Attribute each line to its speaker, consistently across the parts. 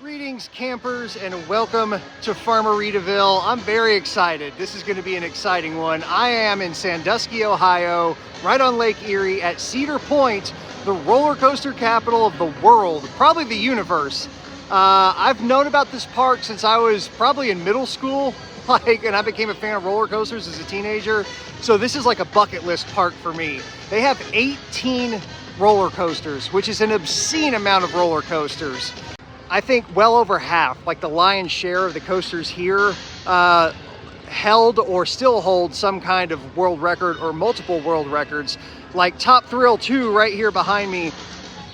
Speaker 1: Greetings campers and welcome to Farmeritaville. I'm very excited. This is going to be an exciting one. I am in Sandusky, Ohio, right on Lake Erie at Cedar Point, the roller coaster capital of the world, probably the universe. I've known about this park since I was probably in middle school, and I became a fan of roller coasters as a teenager. So this is like a bucket list park for me. They have 18 roller coasters, which is an obscene amount of roller coasters. I think well over half, like the lion's share of the coasters here, held or still hold some kind of world record or multiple world records. Like Top Thrill 2 right here behind me,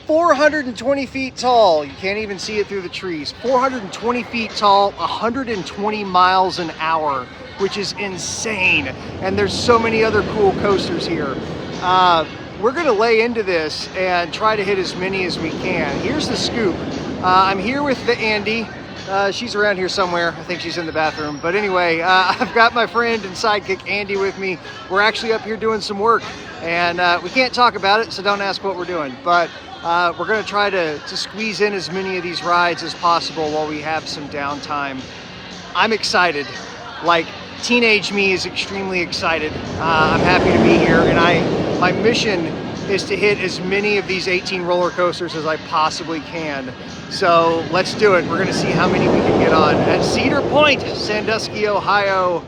Speaker 1: 420 feet tall. You can't even see it through the trees. 420 feet tall, 120 miles an hour, which is insane. And there's so many other cool coasters here. We're gonna lay into this and try to hit as many as we can. Here's the scoop. I'm here with the Andy. She's around here somewhere. I think she's in the bathroom. But anyway, I've got my friend and sidekick Andy with me. We're actually up here doing some work, and we can't talk about it, so don't ask what we're doing. But we're gonna try to squeeze in as many of these rides as possible while we have some downtime. I'm excited. Like, teenage me is extremely excited. I'm happy to be here, and my mission is to hit as many of these 18 roller coasters as I possibly can. So let's do it. We're gonna see how many we can get on at Cedar Point, Sandusky, Ohio.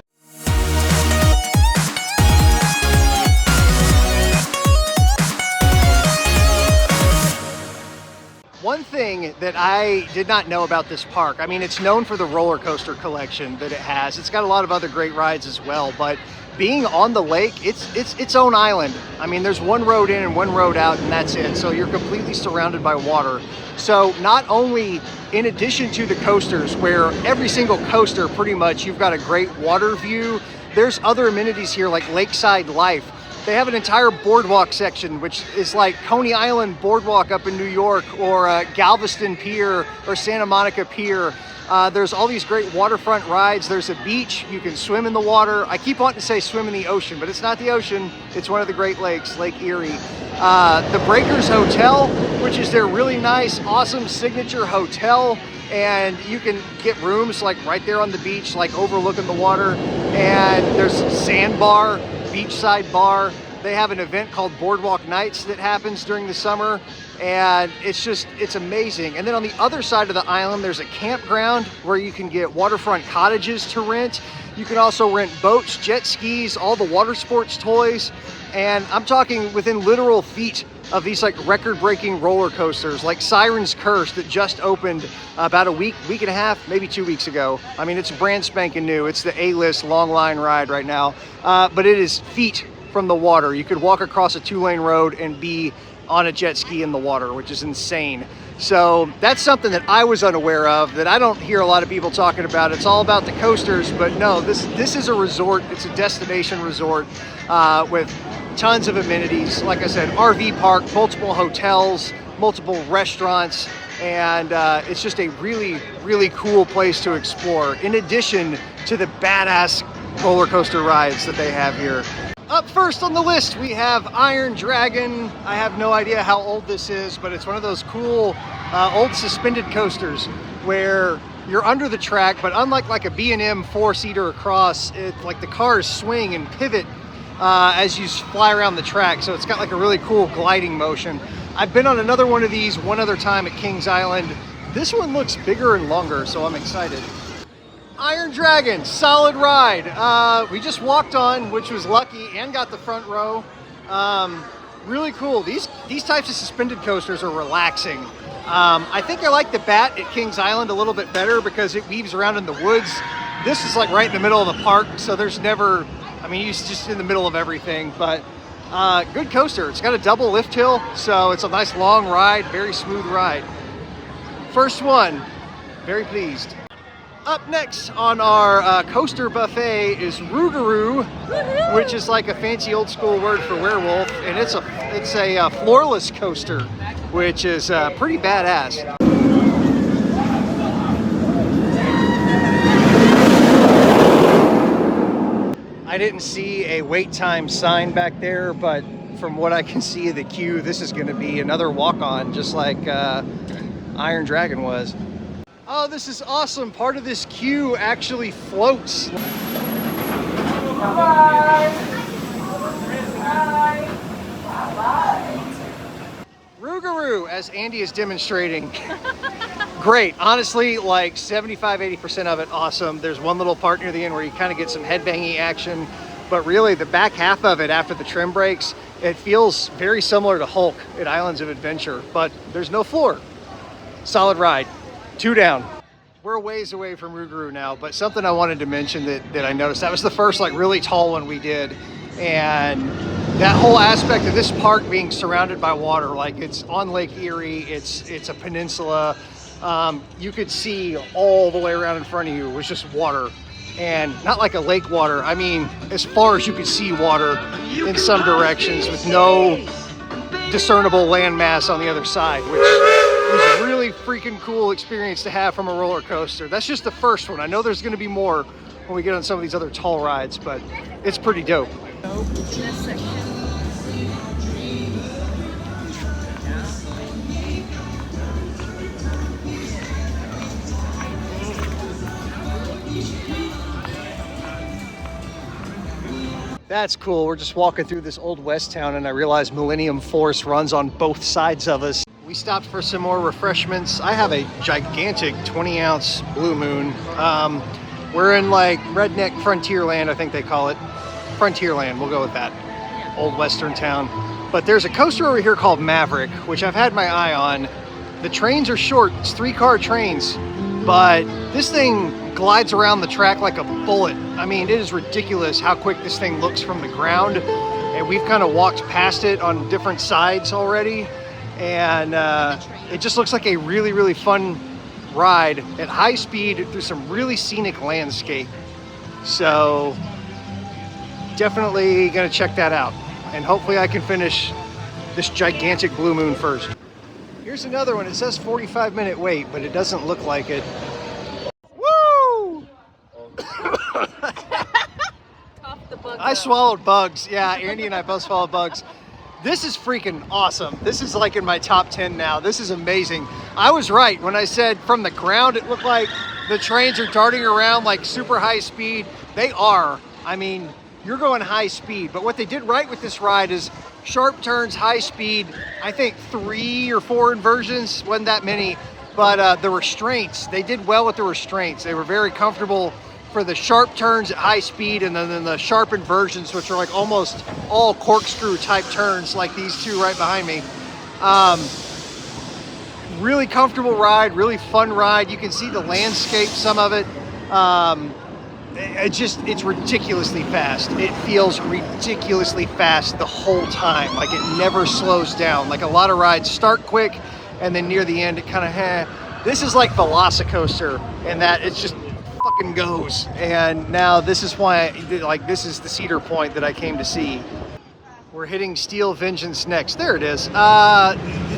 Speaker 1: One thing that I did not know about this park, I mean, it's known for the roller coaster collection that it has. It's got a lot of other great rides as well, but being on the lake, it's its own island. I mean, there's one road in and one road out, and that's it. So you're completely surrounded by water. So not only, in addition to the coasters, where every single coaster, pretty much, you've got a great water view, there's other amenities here like lakeside life. They have an entire boardwalk section, which is like Coney Island Boardwalk up in New York, or Galveston Pier, or Santa Monica Pier. There's all these great waterfront rides. There's a beach. You can swim in the water. I keep wanting to say swim in the ocean, but it's not the ocean. It's one of the Great Lakes, Lake Erie. The Breakers Hotel, which is their really nice, awesome signature hotel. And you can get rooms like right there on the beach, like overlooking the water. And there's Sandbar, beachside bar. They have an event called Boardwalk Nights that happens during the summer. And it's amazing. And then on the other side of the island, there's a campground where you can get waterfront cottages to rent. You can also rent boats, jet skis, all the water sports toys. And I'm talking within literal feet of these like record-breaking roller coasters, like Siren's Curse that just opened about a week and a half, maybe 2 weeks ago. I mean, it's brand spanking new. It's the A-list long line ride right now. But it is feet from the water. You could walk across a 2-lane road and be on a jet ski in the water, which is insane. So that's something that I was unaware of, that I don't hear a lot of people talking about. It's all about the coasters, but no, this is a resort. It's a destination resort with tons of amenities. Like I said, RV park, multiple hotels, multiple restaurants, and it's just a really, really cool place to explore, in addition to the badass roller coaster rides that they have here. Up first on the list, we have Iron Dragon. I have no idea how old this is, but it's one of those cool old suspended coasters where you're under the track, but unlike like a B&M 4-seater across, like the cars swing and pivot as you fly around the track. So it's got like a really cool gliding motion. I've been on another one of these one other time at Kings Island. This one looks bigger and longer, so I'm excited. Iron Dragon, solid ride. We just walked on, which was lucky, and got the front row. Really cool. These types of suspended coasters are relaxing. I think I like the Bat at Kings Island a little bit better because it weaves around in the woods. This is like right in the middle of the park, so there's never, I mean, it's just in the middle of everything, but good coaster. It's got a double lift hill, so it's a nice long ride, very smooth ride. First one, very pleased. Up next on our coaster buffet is Rougarou, which is like a fancy old school word for werewolf, and it's a floorless coaster, which is pretty badass. I didn't see a wait time sign back there, but from what I can see of the queue, this is going to be another walk-on, just like Iron Dragon was. Oh, this is awesome. Part of this queue actually floats. Rougarou, as Andy is demonstrating. Great. Honestly, like 75-80% of it, awesome. There's one little part near the end where you kind of get some headbanging action, but really the back half of it after the trim breaks, it feels very similar to Hulk at Islands of Adventure, but there's no floor. Solid ride. 2 down. We're a ways away from Rougarou now, but something I wanted to mention that I noticed, that was the first like really tall one we did, and that whole aspect of this park being surrounded by water, like it's on Lake Erie, it's a peninsula. You could see all the way around in front of you was just water, and not like a lake water. I mean, as far as you could see water in some directions with no discernible landmass on the other side, which was a really freaking cool experience to have from a roller coaster. That's just the first one. I know there's going to be more when we get on some of these other tall rides, but it's pretty dope. That's cool. We're just walking through this old West town and I realized Millennium Force runs on both sides of us. We stopped for some more refreshments. I have a gigantic 20-ounce Blue Moon. We're in like redneck Frontierland, I think they call it. Frontierland, we'll go with that. Old Western town. But there's a coaster over here called Maverick, which I've had my eye on. The trains are short, it's 3-car trains, but this thing glides around the track like a bullet. I mean, it is ridiculous how quick this thing looks from the ground. And we've kind of walked past it on different sides already. And it just looks like a really, really fun ride at high speed through some really scenic landscape. So definitely gonna check that out. And hopefully I can finish this gigantic Blue Moon first. Here's another one. It says 45-minute wait, but it doesn't look like it. Woo! I swallowed bugs. Yeah, Andy and I both swallowed bugs. This is freaking awesome. This is like in my top 10 now. This is amazing. I was right when I said from the ground it looked like the trains are darting around like super high speed. They are. I mean, you're going high speed, but what they did right with this ride is sharp turns, high speed. I think 3 or 4 inversions, wasn't that many, but the restraints, they did well with the restraints. They were very comfortable for the sharp turns at high speed, and then the sharp inversions, which are like almost all corkscrew type turns like these two right behind me. Really comfortable ride, really fun ride. You can see the landscape, some of it. It's ridiculously fast. It feels ridiculously fast the whole time. Like it never slows down. Like a lot of rides start quick and then near the end it kind of This is like Velocicoaster in that it's just fucking goes. And now this is why this is the Cedar Point that I came to see. We're hitting Steel Vengeance next. There it is.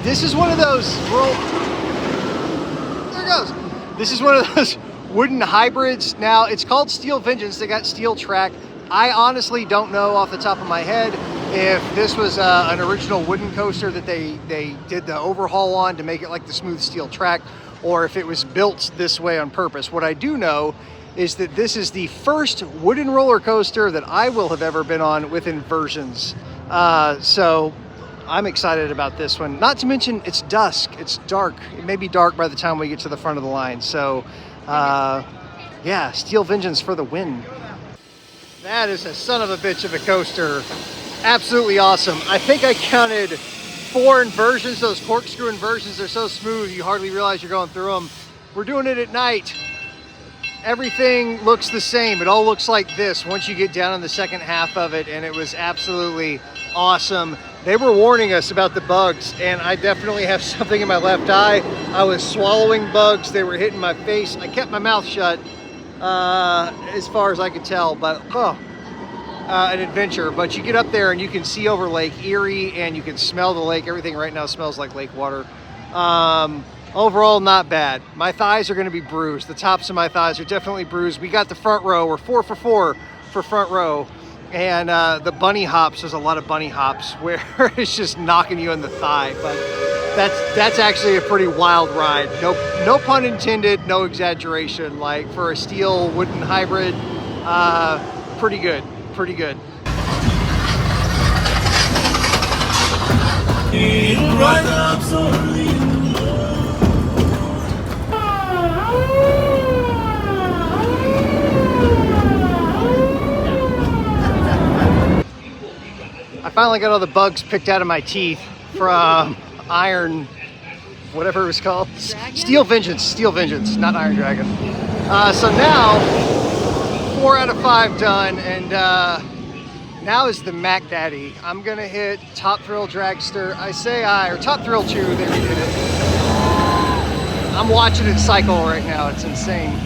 Speaker 1: This is one of those there it goes. This is one of those wooden hybrids. Now it's called Steel Vengeance. They got steel track. I honestly don't know off the top of my head if this was an original wooden coaster that they did the overhaul on to make it like the smooth steel track, or if it was built this way on purpose. What I do know is that this is the first wooden roller coaster that I will have ever been on with inversions. So I'm excited about this one. Not to mention it's dusk, it's dark. It may be dark by the time we get to the front of the line. So yeah, Steel Vengeance for the win. That is a son of a bitch of a coaster. Absolutely awesome. I think I counted 4 inversions. Those corkscrew inversions are so smooth you hardly realize you're going through them. We're doing it at night. Everything looks the same. It all looks like this once you get down in the second half of it, and it was absolutely awesome. They were warning us about the bugs, and I definitely have something in my left eye. I was swallowing bugs. They were hitting my face. I kept my mouth shut as far as I could tell, but an adventure. But you get up there and you can see over Lake Erie and you can smell the lake. Everything right now smells like lake water. Overall, not bad. My thighs are going to be bruised. The tops of my thighs are definitely bruised. We got the front row. We're 4 for 4 for front row. And the bunny hops, there's a lot of bunny hops where it's just knocking you in the thigh. But that's actually a pretty wild ride. No pun intended, no exaggeration. Like for a steel wooden hybrid, pretty good, pretty good. I finally got all the bugs picked out of my teeth from Iron, whatever it was called.
Speaker 2: Dragon?
Speaker 1: Steel Vengeance, not Iron Dragon. So now, 4 out of 5 done, and now is the Mac Daddy. I'm gonna hit Top Thrill Dragster, or Top Thrill 2, they redid it. I'm watching it cycle right now, it's insane.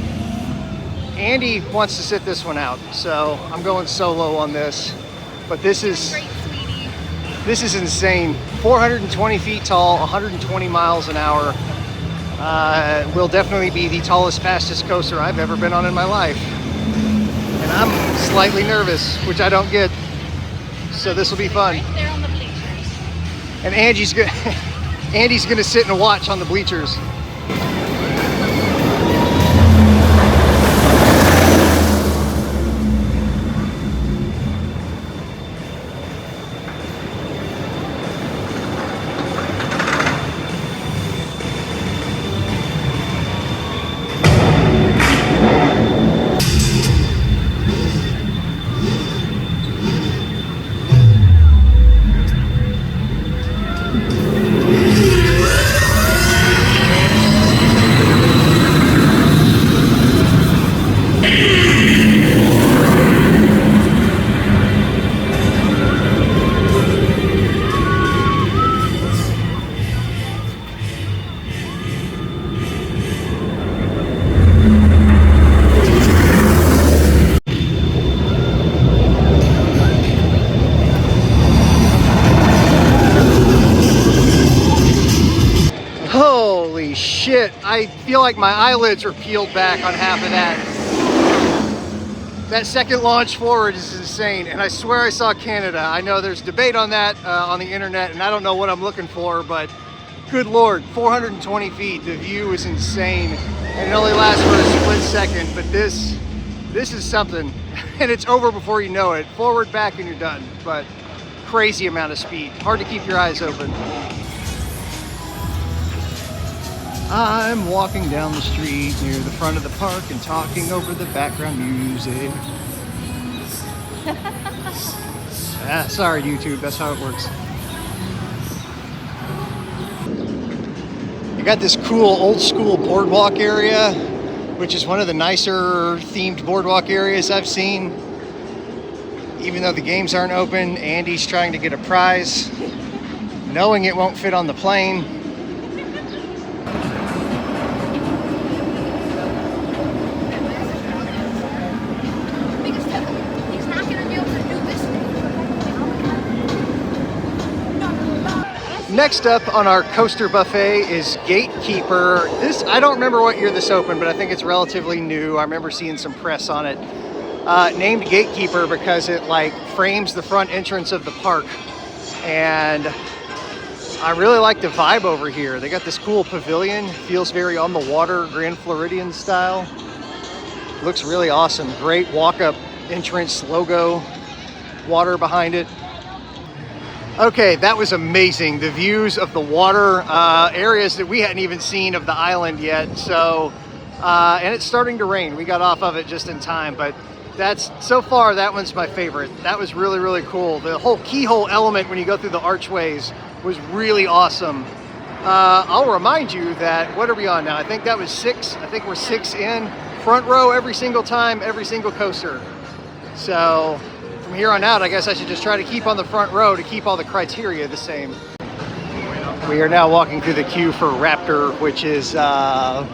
Speaker 1: Andy wants to sit this one out, so I'm going solo on this. But this is insane. 420 feet tall, 120 miles an hour. Will definitely be the tallest, fastest coaster I've ever been on in my life. And I'm slightly nervous, which I don't get. So this will be fun.
Speaker 2: Right there on the bleachers.
Speaker 1: And Andy's gonna sit and watch on the bleachers. Holy shit, I feel like my eyelids are peeled back on half of that. That second launch forward is insane, and I swear I saw Canada. I know there's debate on that on the internet, and I don't know what I'm looking for, but good Lord, 420 feet, the view is insane, and it only lasts for a split second, but this is something, and it's over before you know it. Forward, back, and you're done, but crazy amount of speed. Hard to keep your eyes open. I'm walking down the street near the front of the park and talking over the background music. Sorry, YouTube, that's how it works. You got this cool old school boardwalk area, which is one of the nicer themed boardwalk areas I've seen. Even though the games aren't open, Andy's trying to get a prize, knowing it won't fit on the plane. Next up on our coaster buffet is Gatekeeper. This, I don't remember what year this opened, but I think it's relatively new. I remember seeing some press on it. Named Gatekeeper because it like frames the front entrance of the park. And I really like the vibe over here. They got this cool pavilion. Feels very on the water, Grand Floridian style. Looks really awesome. Great walk-up entrance logo. Water behind it. Okay, that was amazing. The views of the water, areas that we hadn't even seen of the island yet. So, and it's starting to rain. We got off of it just in time, but so far, that one's my favorite. That was really, really cool. The whole keyhole element when you go through the archways was really awesome. I'll remind you that, what are we on now? I think that was 6. I think we're 6 in. Front row every single time, every single coaster. So, from here on out, I guess I should just try to keep on the front row to keep all the criteria the same. We are now walking through the queue for Raptor, which is an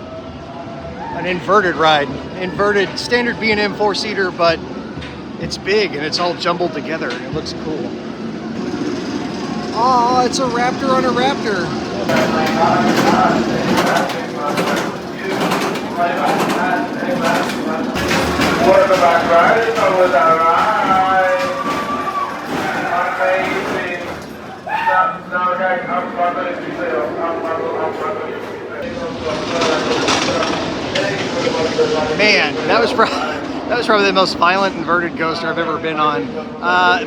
Speaker 1: inverted ride. Inverted, standard B&M 4-seater, but it's big and it's all jumbled together and it looks cool. Oh, it's a Raptor on a Raptor.
Speaker 3: Quarterback ride, that was alright. Amazing. No, okay, I'm going to
Speaker 1: Man, that was probably the most violent inverted coaster I've ever been on.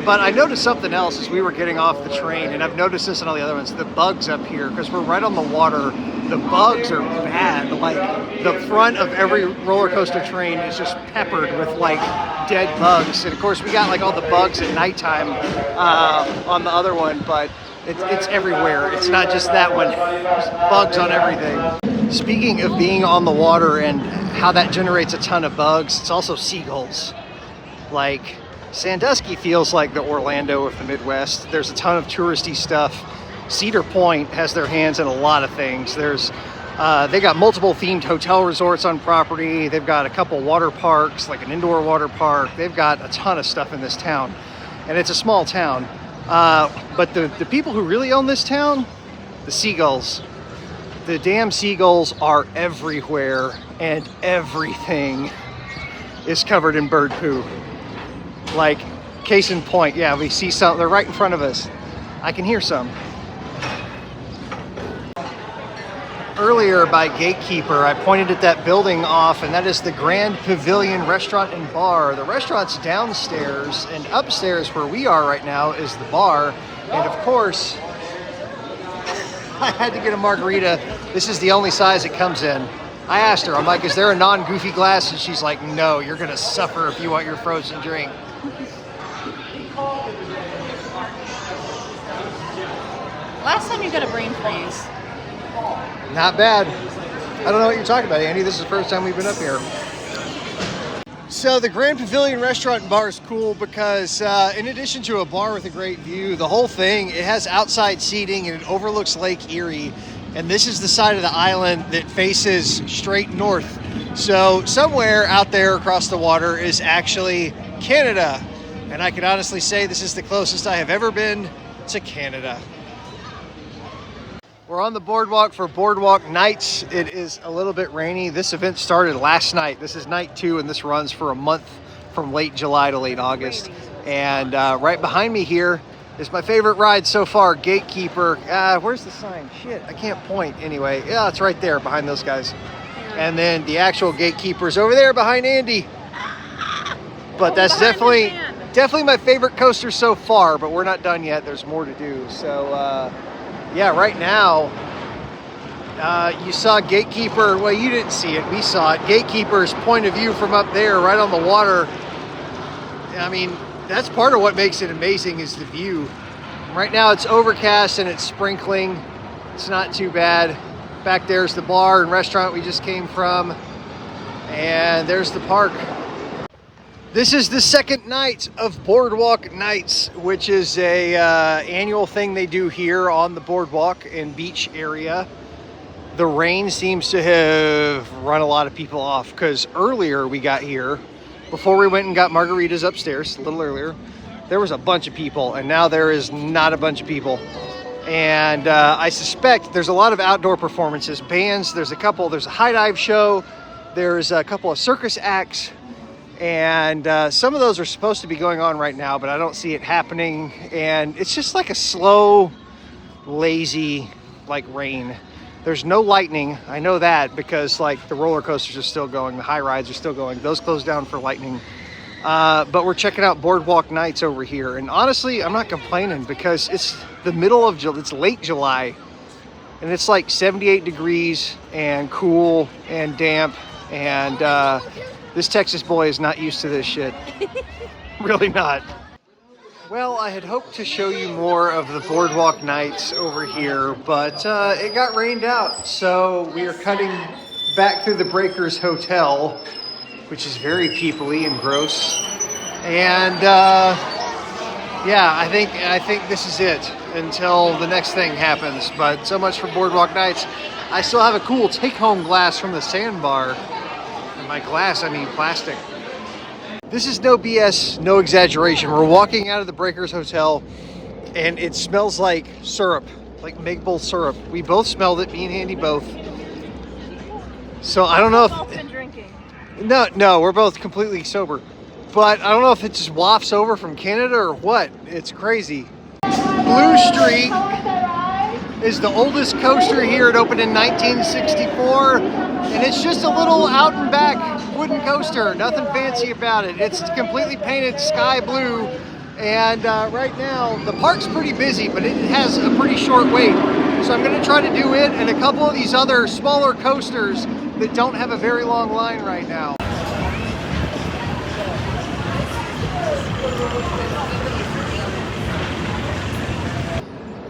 Speaker 1: But I noticed something else as we were getting off the train, and I've noticed this in all the other ones, the bugs up here, because we're right on the water. The bugs are bad. Like, the front of every roller coaster train is just peppered with like dead bugs. And of course we got like all the bugs at nighttime on the other one, but it's everywhere. It's not just that one. There's bugs on everything. Speaking of being on the water and how that generates a ton of bugs, it's also seagulls. Like, Sandusky feels like the Orlando of the Midwest. There's a ton of touristy stuff. Cedar Point has their hands in a lot of things. There's they got multiple themed hotel resorts on property. They've got a couple water parks, like an indoor water park. They've got a ton of stuff in this town, and it's a small town. But the people who really own this town, the seagulls. The damn seagulls are everywhere, and everything is covered in bird poo. Like, case in point, yeah, we see some, they're right in front of us. I can hear some. Earlier by Gatekeeper, I pointed at that building off, and that is the Grand Pavilion Restaurant and Bar. The restaurant's downstairs, and upstairs where we are right now is the bar. And of course, I had to get a margarita. This is the only size it comes in. I asked her, I'm like, is there a non-goofy glass? And she's like, no, you're gonna suffer if you want your frozen drink.
Speaker 2: Last time you got a brain freeze.
Speaker 1: Not bad. I don't know what you're talking about, Andy. This is the first time we've been up here. So the Grand Pavilion Restaurant and Bar is cool because in addition to a bar with a great view, the whole thing, it has outside seating and it overlooks Lake Erie. And this is the side of the island that faces straight north. So somewhere out there across the water is actually Canada. And I can honestly say this is the closest I have ever been to Canada. We're on the boardwalk for Boardwalk Nights. It is a little bit rainy. This event started last night. This is night 2, and this runs for a month from late July to late August. And right behind me here is my favorite ride so far, Gatekeeper. Where's the sign? Shit, I can't point. Anyway, yeah, it's right there behind those guys. And then the actual Gatekeeper's over there behind Andy. But that's definitely my favorite coaster so far, but we're not done yet. There's more to do. So, yeah, right now, you saw Gatekeeper. Well, you didn't see it. We saw it. Gatekeeper's point of view from up there, right on the water. I mean, that's part of what makes it amazing is the view. Right now, it's overcast and it's sprinkling. It's not too bad. Back there's the bar and restaurant we just came from. And there's the park. This is the second night of Boardwalk Nights, which is a annual thing they do here on the boardwalk and beach area. The rain seems to have run a lot of people off because earlier we got here, before we went and got margaritas upstairs, a little earlier, there was a bunch of people, and now there is not a bunch of people. And I suspect there's a lot of outdoor performances, bands, there's a high dive show, there's a couple of circus acts, and some of those are supposed to be going on right now, but I don't see it happening. And it's just like a slow, lazy, like rain. There's no lightning. I know that because like the roller coasters are still going, the high rides are still going. Those closed down for lightning. But we're checking out Boardwalk Nights over here. And honestly, I'm not complaining because it's the middle of July, it's late July. And it's like 78 degrees and cool and damp. And this Texas boy is not used to this shit. Really not. Well, I had hoped to show you more of the Boardwalk Nights over here, but it got rained out. So we are cutting back through the Breakers Hotel, which is very people-y and gross. And yeah, I think this is it until the next thing happens. But so much for Boardwalk Nights. I still have a cool take-home glass from the sandbar. And by glass, I mean plastic. This is no BS, no exaggeration. We're walking out of the Breakers Hotel, and it smells like syrup, like maple syrup. We both smelled it, me and Andy both. So I don't know if...
Speaker 2: We've both been drinking.
Speaker 1: No, we're both completely sober. But I don't know if it just wafts over from Canada or what. It's crazy. Blue Streak is the oldest coaster here. It opened in 1964. And it's just a little out and back wooden coaster, nothing fancy about it. It's completely painted sky blue, and right now the park's pretty busy, but it has a pretty short wait. So I'm gonna try to do it and a couple of these other smaller coasters that don't have a very long line right now.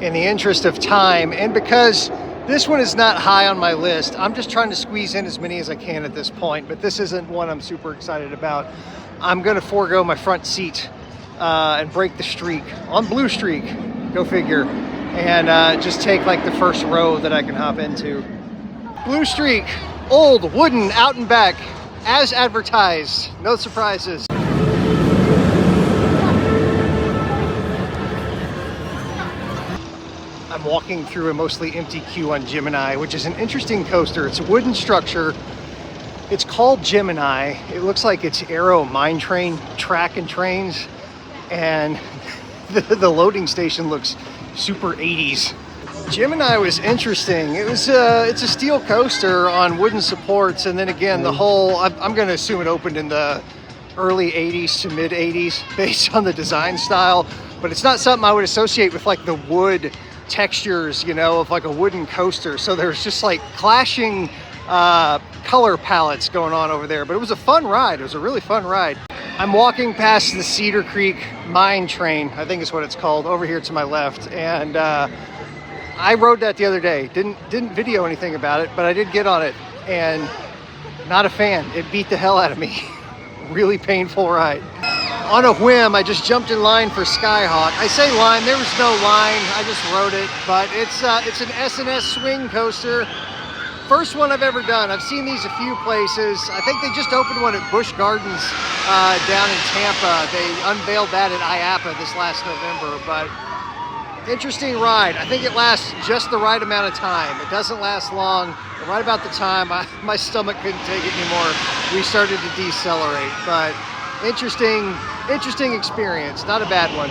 Speaker 1: In the interest of time, and because this one is not high on my list, I'm just trying to squeeze in as many as I can at this point, but this isn't one I'm super excited about. I'm gonna forego my front seat and break the streak on Blue Streak, go figure, and just take like the first row that I can hop into. Blue Streak, old, wooden, out and back, as advertised, no surprises. I'm walking through a mostly empty queue on Gemini, which is an interesting coaster. It's a wooden structure. It's called Gemini. It looks like it's Aero Mine Train track and trains, and the loading station looks super 80s. Gemini was interesting. It's a steel coaster on wooden supports, and then again, the whole, I'm going to assume it opened in the early 80s to mid 80s based on the design style, but it's not something I would associate with like the wood textures, you know, of like a wooden coaster. So there's just like clashing color palettes going on over there, but it was a fun ride. It was a really fun ride. I'm walking past the Cedar Creek Mine Train, I think is what it's called, over here to my left, and I rode that the other day. Didn't video anything about it, but I did get on it, and not a fan. It beat the hell out of me. Really painful ride. On a whim, I just jumped in line for Skyhawk. I say line, there was no line, I just rode it, but it's an S&S swing coaster. First one I've ever done. I've seen these a few places. I think they just opened one at Busch Gardens down in Tampa. They unveiled that at IAPA this last November, but interesting ride. I think it lasts just the right amount of time. It doesn't last long. And right about the time my stomach couldn't take it anymore, we started to decelerate, but interesting experience, not a bad one.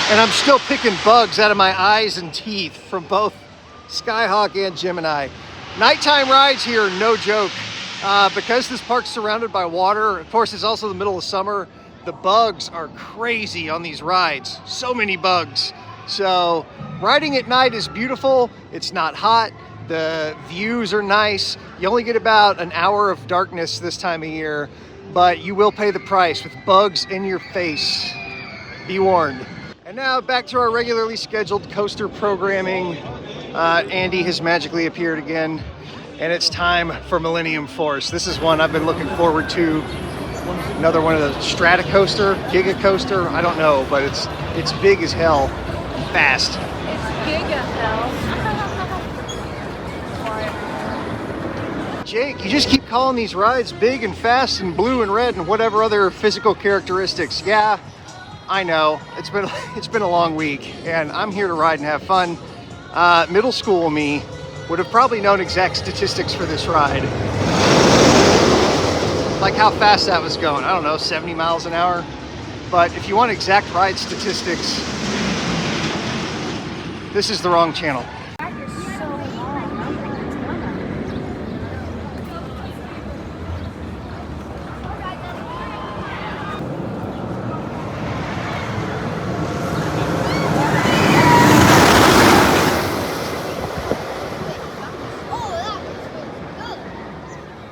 Speaker 1: And I'm still picking bugs out of my eyes and teeth from both Skyhawk and Gemini. Nighttime rides here, no joke. Because this park's surrounded by water, of course it's also the middle of summer, the bugs are crazy on these rides. So many bugs. So riding at night is beautiful. It's not hot. The views are nice. You only get about an hour of darkness this time of year, but you will pay the price with bugs in your face. Be warned. And now back to our regularly scheduled coaster programming. Andy has magically appeared again, and it's time for Millennium Force. This is one I've been looking forward to. Another one of the Stratocoaster, Giga Coaster, I don't know, but it's big as hell, fast.
Speaker 2: It's giga hell.
Speaker 1: Jake, you just keep calling these rides big and fast and blue and red and whatever other physical characteristics. Yeah, I know. It's been a long week, and I'm here to ride and have fun. Middle school me would have probably known exact statistics for this ride. Like how fast that was going. I don't know, 70 miles an hour. But if you want exact ride statistics, this is the wrong channel.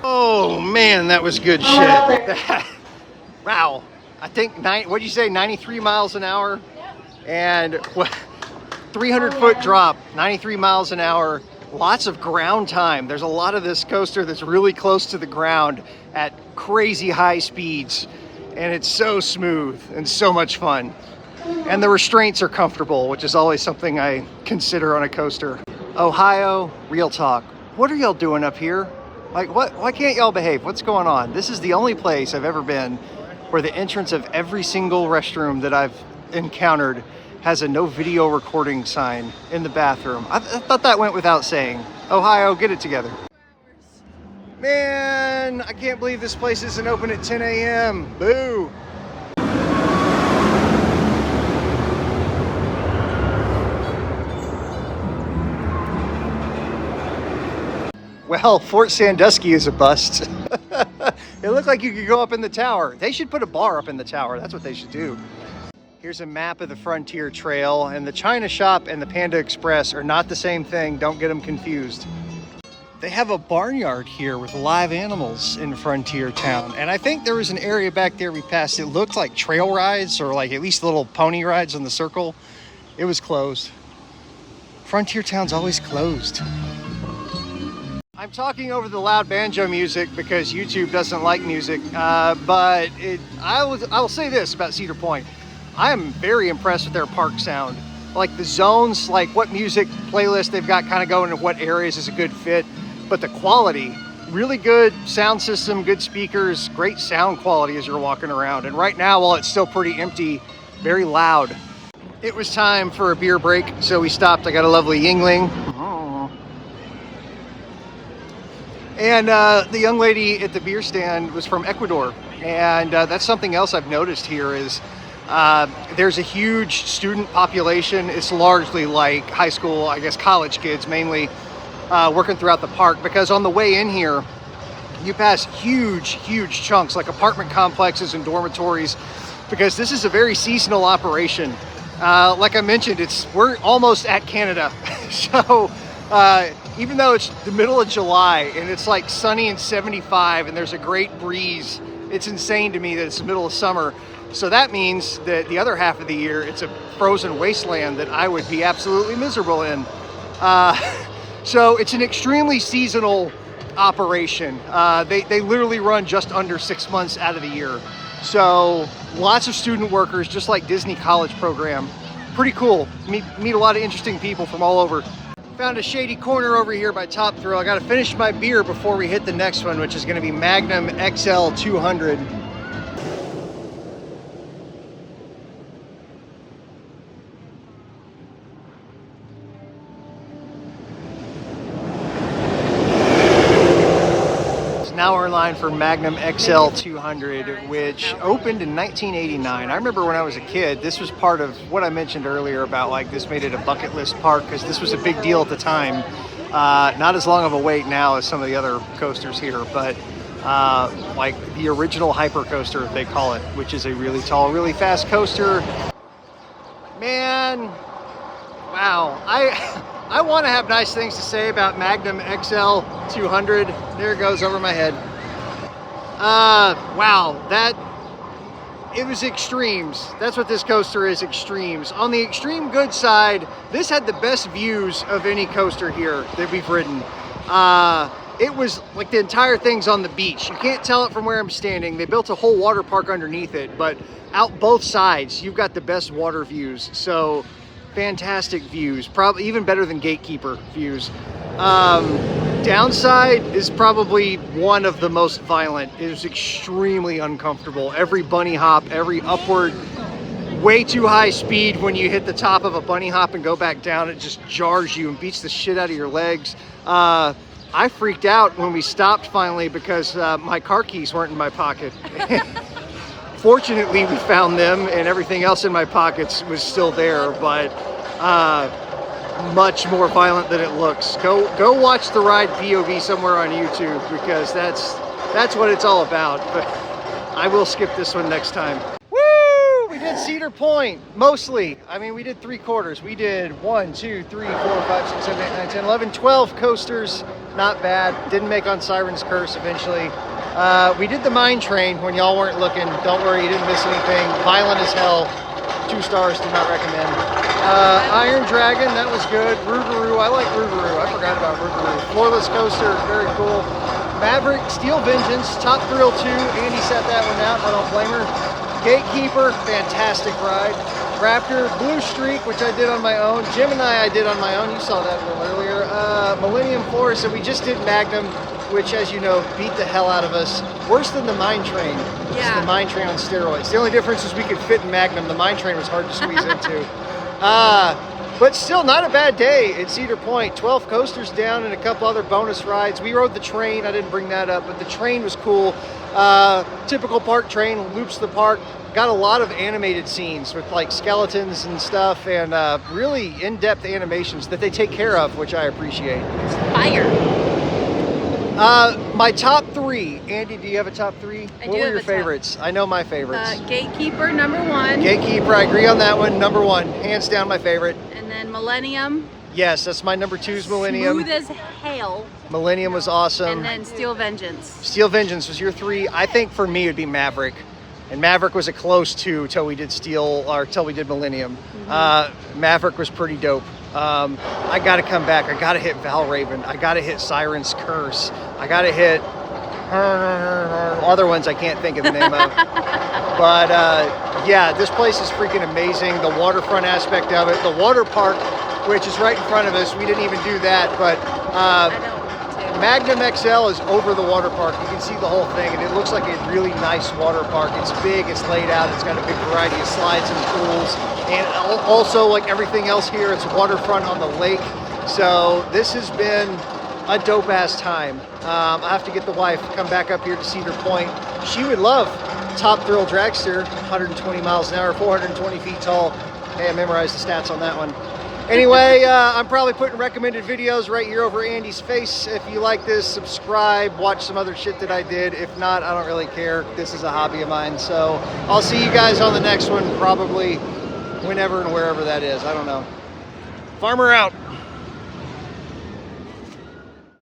Speaker 1: Oh man, that was good shit. Wow. I think, what'd you say, 93 miles an hour? And 300 foot drop, 93 miles an hour. Lots of ground time. There's a lot of this coaster that's really close to the ground at crazy high speeds. And it's so smooth and so much fun. And the restraints are comfortable, which is always something I consider on a coaster. Ohio, real talk. What are y'all doing up here? Like, why can't y'all behave? What's going on? This is the only place I've ever been where the entrance of every single restroom that I've encountered has a no video recording sign in the bathroom. I thought that went without saying. Ohio, get it together. Man, I can't believe this place isn't open at 10 a.m. Boo. Well, Fort Sandusky is a bust. It looked like you could go up in the tower. They should put a bar up in the tower. That's what they should do. Here's a map of the Frontier Trail, and the China Shop and the Panda Express are not the same thing. Don't get them confused. They have a barnyard here with live animals in Frontier Town. And I think there was an area back there we passed. It looked like trail rides or like at least little pony rides on the circle. It was closed. Frontier Town's always closed. I'm talking over the loud banjo music because YouTube doesn't like music, but I will say this about Cedar Point. I am very impressed with their park sound. Like the zones, like what music playlist they've got kind of going in what areas is a good fit, but the quality, really good sound system, good speakers, great sound quality as you're walking around. And right now, while it's still pretty empty, very loud. It was time for a beer break, so we stopped. I got a lovely Yingling. And the young lady at the beer stand was from Ecuador. And that's something else I've noticed here is there's a huge student population. It's largely like high school, I guess college kids mainly, working throughout the park. Because on the way in here, you pass huge chunks like apartment complexes and dormitories, because this is a very seasonal operation. Like I mentioned, we're almost at Canada. So even though it's the middle of July and it's like sunny and 75 and there's a great breeze, it's insane to me that it's the middle of summer. So that means that the other half of the year, it's a frozen wasteland that I would be absolutely miserable in. So it's an extremely seasonal operation. They literally run just under 6 months out of the year. So lots of student workers, just like Disney College program. Pretty cool. Meet a lot of interesting people from all over. Found a shady corner over here by Top Thrill. I got to finish my beer before we hit the next one, which is going to be Magnum XL 200. Now we're in line for Magnum XL 200, which opened in 1989. I remember when I was a kid, this was part of what I mentioned earlier about like this made it a bucket list park because this was a big deal at the time. Not as long of a wait now as some of the other coasters here, but like the original hyper coaster, they call it, which is a really tall, really fast coaster. Man, wow. I want to have nice things to say about Magnum XL 200. There it goes over my head. Wow, it was extremes. That's what this coaster is, extremes. On the extreme good side, this had the best views of any coaster here that we've ridden. It was like the entire thing's on the beach. You can't tell it from where I'm standing. They built a whole water park underneath it, but out both sides, you've got the best water views. So fantastic views, probably even better than Gatekeeper views. Downside is probably one of the most violent. It was extremely uncomfortable. Every bunny hop, every upward, way too high speed when you hit the top of a bunny hop and go back down, it just jars you and beats the shit out of your legs. I freaked out when we stopped finally because my car keys weren't in my pocket. Fortunately, we found them and everything else in my pockets was still there, but much more violent than it looks. Go watch the ride POV somewhere on YouTube because that's what it's all about. But I will skip this one next time. Woo! We did Cedar Point, mostly. I mean, we did 3/4. We did 1, 2, 3, 4, 5, 6, 7, 8, 9, 10, 11, 12 coasters. Not bad. Didn't make on Siren's Curse eventually. We did the Mine Train when y'all weren't looking. Don't worry, you didn't miss anything. Violent as hell. 2 stars, do not recommend. Iron Dragon, that was good. Rougarou, I like Rougarou. I forgot about Rougarou. Floorless Coaster, very cool. Maverick, Steel Vengeance, Top Thrill 2. Andy set that one out, I don't blame her. Gatekeeper, fantastic ride. Raptor, Blue Streak, which I did on my own. Gemini I did on my own. You saw that a little earlier. Millennium Forest, and we just did Magnum, which, as you know, beat the hell out of us. Worse than the Mine Train. Yeah. It's the Mine Train on steroids. The only difference is we could fit in Magnum. The Mine Train was hard to squeeze into. But still, not a bad day at Cedar Point. 12 coasters down and a couple other bonus rides. We rode the train. I didn't bring that up, but the train was cool. Typical park train, loops the park. Got a lot of animated scenes with like skeletons and stuff, and really in-depth animations that they take care of, which I appreciate.
Speaker 2: Fire.
Speaker 1: My top three. Andy, do you have a top three?
Speaker 2: I
Speaker 1: What
Speaker 2: do
Speaker 1: were
Speaker 2: have
Speaker 1: your
Speaker 2: a top.
Speaker 1: favorites? I know my favorites.
Speaker 2: Gatekeeper, number 1.
Speaker 1: Gatekeeper, I agree on that one. Number 1, hands down my favorite.
Speaker 2: And then Millennium.
Speaker 1: Yes, that's my number 2 is Millennium.
Speaker 2: Smooth as hell.
Speaker 1: Millennium was awesome.
Speaker 2: And then Steel Vengeance.
Speaker 1: Steel Vengeance was your 3. I think for me it'd be Maverick. And Maverick was a close 2 till we did Millennium. Maverick was pretty dope. I gotta come back. I gotta hit Valraven. I gotta hit Siren's Curse. I gotta hit other ones I can't think of the name of. But yeah, this place is freaking amazing. The waterfront aspect of it, the water park, which is right in front of us. We didn't even do that, but Magnum XL is over the water park. You can see the whole thing, and it looks like a really nice water park. It's big, it's laid out, it's got a big variety of slides and pools, and also like everything else here, it's waterfront on the lake. So this has been a dope ass time. I have to get the wife to come back up here to Cedar Point. She would love Top Thrill Dragster, 120 miles an hour, 420 feet tall. Hey, I memorized the stats on that one. Anyway, I'm probably putting recommended videos right here over Andy's face. If you like this, subscribe, watch some other shit that I did. If not, I don't really care. This is a hobby of mine. So I'll see you guys on the next one, probably whenever and wherever that is. I don't know. Farmer out.